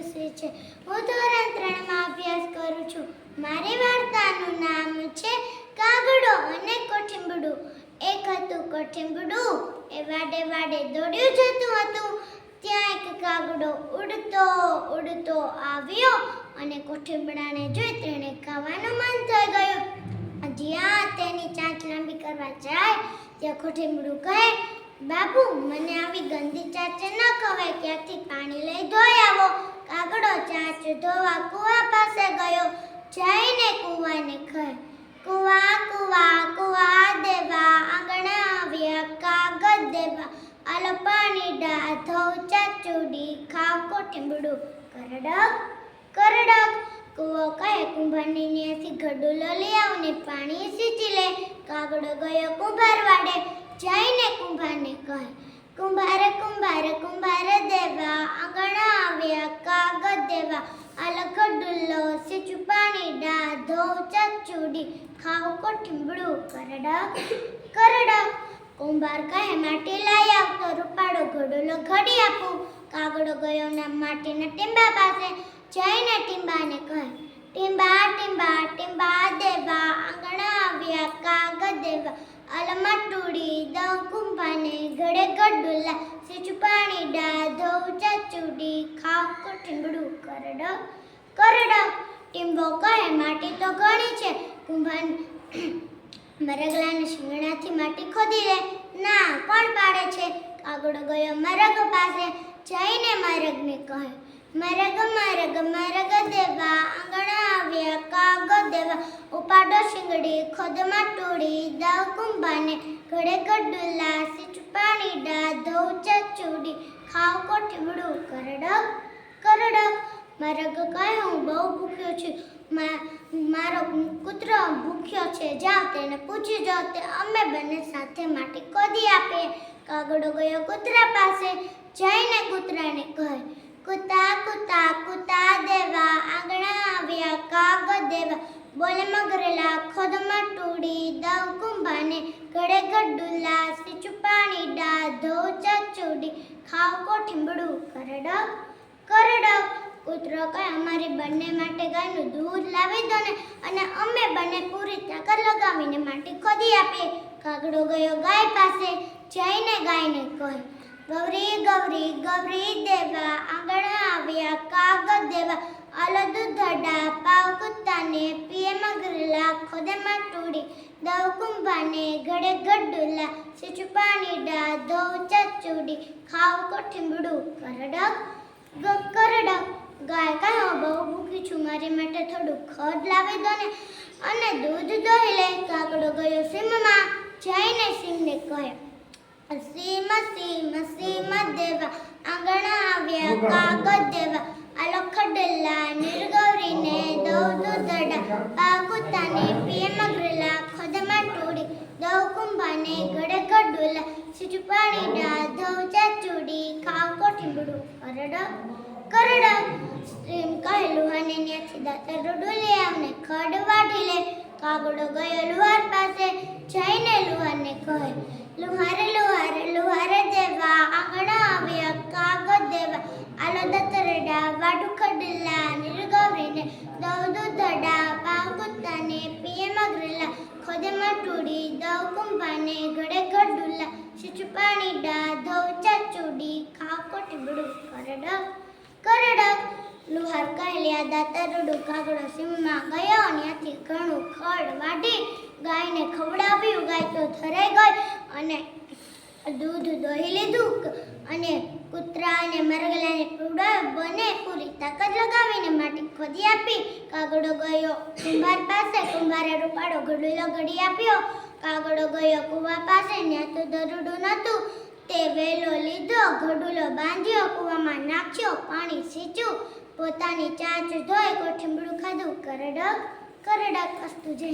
ખુશી છે. હું ધોરણ 3 માં અભ્યાસ કરું છું. મારી વાર્તાનું નામ છે કાગડો અને કોઠીંબડું. એક હતું કોઠીંબડું, એ વાડે વાડે દોડ્યું જતું હતું. ત્યાં એક કાગડો ઉડતો ઉડતો આવ્યો અને કોઠીંબડાને જોઈ તેણે ખાવાનું મન થઈ ગયું. જ્યાં તેની ચાંચ લાંબી કરવા જાય ત્યાં કોઠીંબડું કહે, બાપુ, મને આવી ગંદી ચાંચ ન ખવાય, ક્યાંથી પાણી લઈ ધોઈ આવો. કાગડો ચાંચ ધોવા કૂવા પાસે ગયો. જઈને કૂવાને કહે, કૂવા કૂવા કૂવા દેવા, આંગણા આવ્યા કાગળ દેવા, આલો પાણી ડા ધોઉં ચાચુડી, ખાવ કોઠીંબડું કરડક કરડક. કૂવો કહે, કુંભારની ત્યાંથી ગડુલો લઈ આવ ને પાણી સીંચી લે. કાગડો ગયો કુંભાર વાડે. જઈને કુંભારને કહે, કુંભાર કુંભાર કુંભાર દેવા, આંગણા આવ્યા કાગળ દેવા, આલો ગડુલો સીંચું પાણી ડા ધોઉં ચાચુડી, ખાવ કોઠીંબડું કરડક કરડક. કુંભાર કહે, માટી લાવી આવ તો રૂપાળો ગડુલો ઘડી આપું. કાગડો ગયો ના માટીના ટીંબા પાસે. જઈને ટીંબાને કહે, ટીંબા ટીંબા ટીંબા દેવા, આંગણા આવ્યા કાગળ દેવા, આલો માટુડી દઉં કુંભાને, ઘડે ગડુલા સીંચું પાણી ડા ધોઉં ચાચુડી, ખાવ કોઠીંબડું કરડક કરડક. ટીંબો કહે, માટી તો ઘણી છે, કુંભાર મરગલાને શીંગણાથી માટી ખોદી લે. ના, કોણ પાડે છે? કાગડો ગયો મરગ પાસે. જઈને મરગને કહે, મરગ મરગ મરગ દેવા, આંગણા આવ્યા કાગળ દેવા, ઉપાડો શીંગડી ખોદ માટુડી દઉં કુંભાને, ઘડે ગડુલા સીંચું પાણી ડા ધોઉં ચાચુડી, ખાવ કોઠીંબડું કરડક કરડક. મરગ કહે, હું બહુ ભૂખ્યો છું, મારો કૂતરો ભૂખ્યો છે, જાઓ તેને પૂછી જાઓ, તે અમે બંને સાથે માટી ખોદી આપે. કાગડો ગયો કૂતરા પાસે. જઈને કૂતરાને કહે, કૂતા કૂતા કૂતા દેવા, આંગણા આવ્યા કાગળ દેવા, બોલે મગરેલા ખોદ માટુડી દઉં કુંભાને, ઘડે ગડુલા સીંચું પાણી ડા ધોઉં ચાચુડી, ખાવ કોઠીંબડું કરડક કરડક. કૂતરો કહે, અમારી બંને માટે ગાયનું દૂધ લાવી દો ને, અને અમે બંને પૂરી તાકાત લગાવીને માટી ખોદી આપીએ. કાગડો ગયો ગાય પાસે. જઈને ગાયને કહે, ગૌરી ગૌરી ગૌરી દેવા, આંગણા આવ્યા કાગળ દેવા, આલો દૂધડા પાવ કૂતાને, પીએ મગરેલા ખોદે માટુડી દઉં કુંભાને, ઘડે ગડુલા સીંચું પાણી ડા ધોઉં ચાચુડી, ખાવ કોઠીંબડું કરડક કરડક. ગાય કહે, હું બહુ ભૂખી છું, મારી માટે થોડું ખડ લાવી દો ને અને દૂધ દોહી લે. કાગડો ગયો સીમમાં. જઈને સિંહને કહે, સીમ સીમ સીમ દેવા, આંગણા આવ્યા કાગળ દેવા, આલો ખડલા નિર્ગૌરીને દઉં દૂધડા પાવ કૂતાને, પીએ મગરેલા ખોદ માટુડી દઉં કુંભાને, ઘડે ગડુલા સીંચું પાણી ડા ધોઉં ચાચુડી, ખાવ કોઠીંબડું કરડક કરડક. સિંહ કહે, લુહારને ત્યાંથી દાતરડું લઈ આવને ખડ વાઢી લે. કાગડો ગયો લુહાર પાસે. જઈને લુહારને કહે, લુહાર લુહાર લુહાર દેવા, આંગણા આવ્યા કાગળ દેવા, આલો દાતરડા વાઢું ખડલા નિર્ગૌરીને દઉં દૂધડા પાવ કૂતાને, પીએ મગરેલા ખોદે માટુડી દઉં કુંભાને, ઘડે ગડુલા સીંચું પાણી ડા ધોઉં ચાચુડી, ખાવ કોઠીંબડું કરડક કરડક. લુહાર કહે, આ દાતરડું. કાગડો સીમમાં ગયો, ત્યાંથી ઘણું ખડ વાઢી ગાયને ખવડાવ્યું. ગાય તો ધરાઈ ગઈ અને દૂધ દોહી લીધું અને કૂતરા અને મરગલાને પીવડાવ્યું. બંને પૂરી તાકાત લગાવીને માટી ખોદી આપી. કાગડો ગયો કુંભાર પાસે. કુંભારે રૂપાળો ગડુલો ઘડી આપ્યો. કાગડો ગયો કૂવા પાસે. ત્યાં તો દરડું નહોતું. તે વેલો લીધો, ગડુલો બાંધ્યો, કૂવામાં નાખ્યો, પાણી સીંચ્યું, પોતાની ચાંચ ધોઈ કોઠીંબડું ખાધું કરડક કરડક. અસ્તુ જય.